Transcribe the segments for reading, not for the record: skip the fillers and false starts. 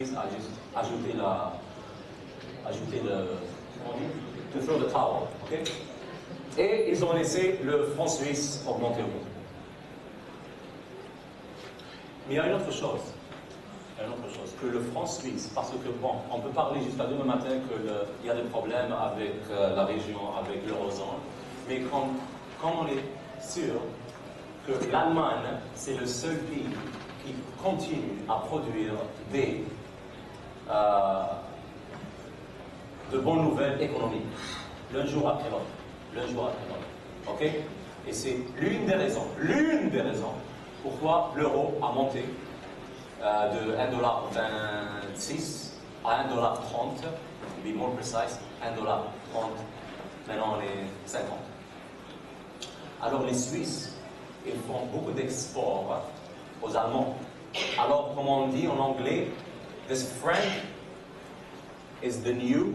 à juste ajouter to throw the towel, ok? Et ils ont laissé le franc suisse augmenter au monde. Mais il y a une autre chose. Que le franc suisse, parce que bon, on peut parler jusqu'à demain matin qu'il y a des problèmes avec la région, avec l'eurozone, mais comme on est sûr que l'Allemagne, c'est le seul pays qui continue à produire de bonnes nouvelles économiques, l'un jour après l'autre, ok? Et c'est l'une des raisons pourquoi l'euro a monté de 1,26$ à 1,30$, to be more precise, 1,30$, maintenant on est 50. Alors les Suisses, ils font beaucoup d'exports aux Allemands. Alors, comme on dit en anglais, this franc is the new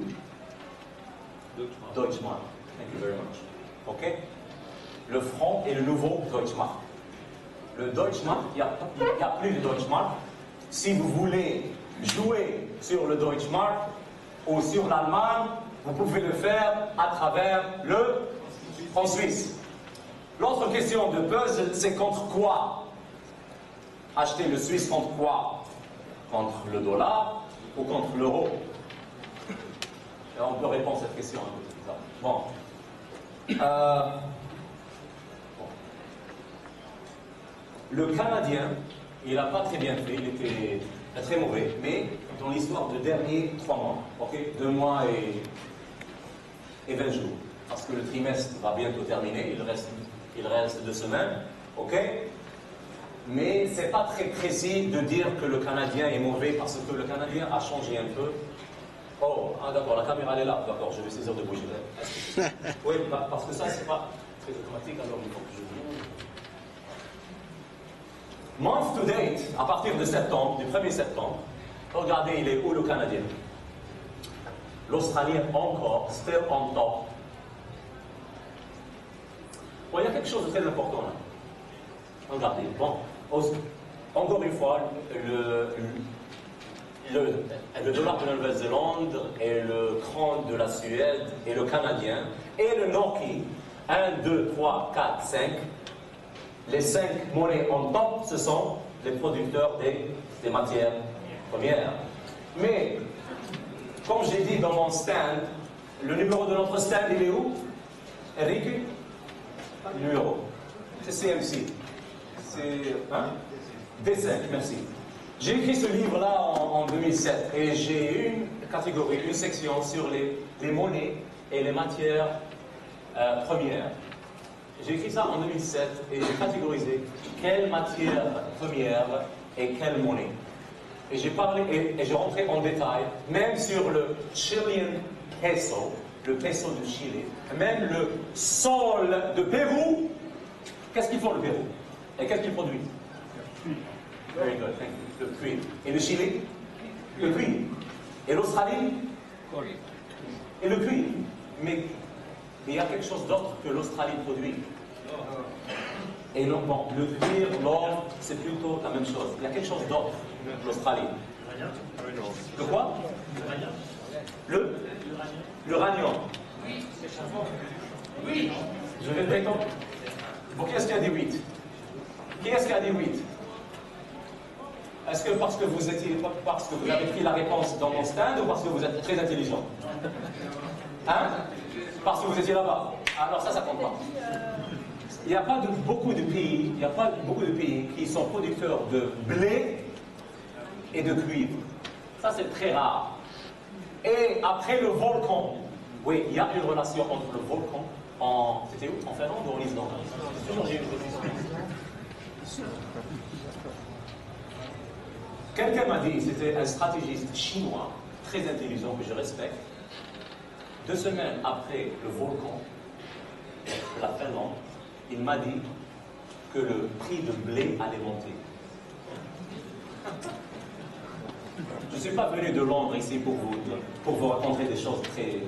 Deutschmark. Thank you very much. Ok? Le franc est le nouveau Deutschmark. Le Deutschmark, il n'y a plus de Deutschmark. Si vous voulez jouer sur le Deutschmark ou sur l'Allemagne, vous pouvez le faire à travers le franc suisse. L'autre question de puzzle, c'est contre quoi? Acheter le Suisse contre quoi? Contre le dollar ou contre l'euro? On peut répondre à cette question un peu plus tard. Bon. Le Canadien, il n'a pas très bien fait, il était très mauvais, mais dans l'histoire de derniers 3 mois, ok, 2 mois et 20 jours, parce que le trimestre va bientôt terminer, il reste 2 semaines, ok? Mais c'est pas très précis de dire que le Canadien est mauvais parce que le Canadien a changé un peu. Oh, d'accord, la caméra elle est là, d'accord, je vais saisir de bouger. Oui, parce que ça c'est pas très automatique, alors il faut que je bouge. Month to date, à partir de septembre, du 1er septembre, regardez, il est où le Canadien? L'Australien encore, still on top. Bon, il y a quelque chose de très important là. Regardez, bon, encore une fois, le dollar de la Nouvelle-Zélande et le franc de la Suède et le Canadien et le Noki, 1, 2, 3, 4, 5, les 5 monnaies en top, ce sont les producteurs des matières premières. Mais, comme j'ai dit dans mon stand, le numéro de notre stand, il est où? Enrique? Le numéro. C'est CMC. C'est D5, merci. J'ai écrit ce livre-là en 2007 et j'ai une catégorie, une section sur les monnaies et les matières premières. J'ai écrit ça en 2007 et j'ai catégorisé quelle matière première et quelle monnaie. Et j'ai parlé et j'ai rentré en détail, même sur le Chilean peso, le peso du Chili, même le sol de Pérou. Qu'est-ce qu'ils font le Pérou? Et qu'est-ce qu'ils produisent? Very good, thank you. Le cuir. Et le Chili? Le cuir. Et l'Australie? Et le cuir. Mais il y a quelque chose d'autre que l'Australie produit. Et non, bon, le cuir, l'or, c'est plutôt la même chose. Il y a quelque chose d'autre que l'Australie. Le quoi? L'uranium. Oui. Je répète. Bon, qui est-ce qui a dit 8? Qui est-ce qui a dit 8? Est-ce que parce que vous avez pris la réponse dans mon stand ou parce que vous êtes très intelligent? Hein? Parce que vous étiez là-bas. Alors ça compte pas. Il n'y a pas beaucoup de pays qui sont producteurs de blé et de cuivre. Ça c'est très rare. Et après le volcan, oui, il y a une relation entre le volcan c'était où? En Finlande ou en Islande? Quelqu'un m'a dit, c'était un stratégiste chinois, très intelligent, que je respecte. 2 semaines après le volcan de la Finlande, il m'a dit que le prix de blé allait monter. Je ne suis pas venu de Londres ici pour vous raconter des choses très